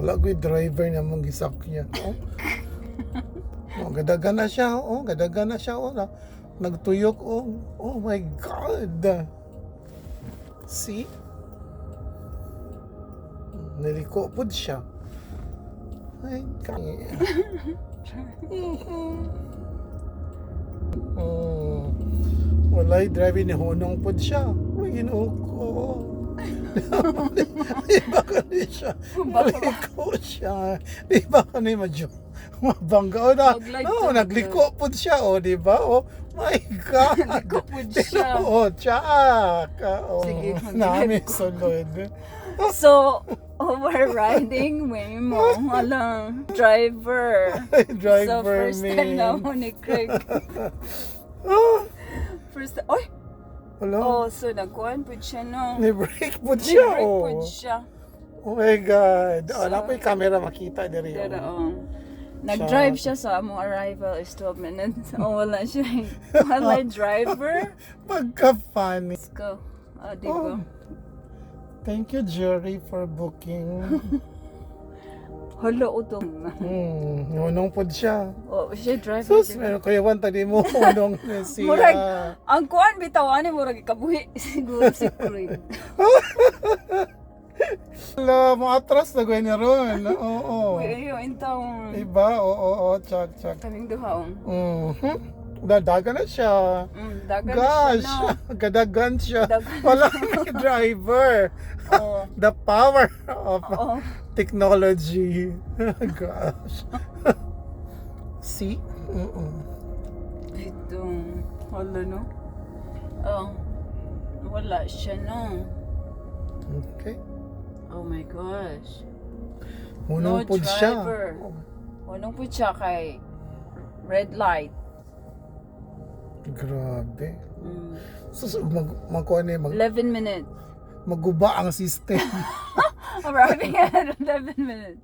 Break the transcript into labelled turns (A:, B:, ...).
A: Wala ko yung driver na mong gisakyan. Gadaga na siya. Gadaga na siya. Nagtuyok. Oh my God. See? Niliko po siya. My God. Walay driving ni Honong po siya. Ginoo ko. Di ba ka ni siya? Naliko siya. Di ba ka ni madyo? Mabangga. Nagliko po siya. Di ba? My God.
B: Nagliko po siya.
A: Tsaka.
B: Sige,
A: namin sunod.
B: So, overriding may mo. Alam, driver. So,
A: Driver
B: first time na mo ni Craig. First time. Oy!
A: Hello?
B: So nagkuhan po siya, no?
A: Ni-break po siya.
B: Ni-break po siya.
A: Oh my God.
B: So,
A: Wala po yung camera makita diri.
B: Pero, nag-drive siya sa among arrival is 12 minutes. Wala siya. Wala driver.
A: Pagka-funny.
B: Let's go. Di ba?
A: Thank you, Jerry, for booking.
B: Hala, utong na.
A: Ngunong po siya.
B: Siya driver.
A: Sus,
B: diba?
A: meron kayo tadi mo. Ngunong siya.
B: Murag, ang kuhan bitawanin, murag ikabuhi. Siguro si Craig.
A: Hala, maatras na gawin niya ron. Oo.
B: Uy, ayun, intawang.
A: Iba? Oo. Tsak.
B: Kaming duhaong.
A: Dadaga na siya.
B: Dagan
A: Gosh,
B: na siya,
A: gadagan siya.
B: Dagan
A: Wala may driver.
B: Oo.
A: The power of
B: Oo.
A: technology. Gosh. See?
B: Ito. Wala, no? Wala siya, no?
A: Okay.
B: Oh my gosh.
A: Munong
B: No
A: po siya.
B: driver. Unong po siya kay red light.
A: Grabe. So, magkuha niya,
B: 11 minutes.
A: maguba ang system.
B: Arriving at 11 minutes.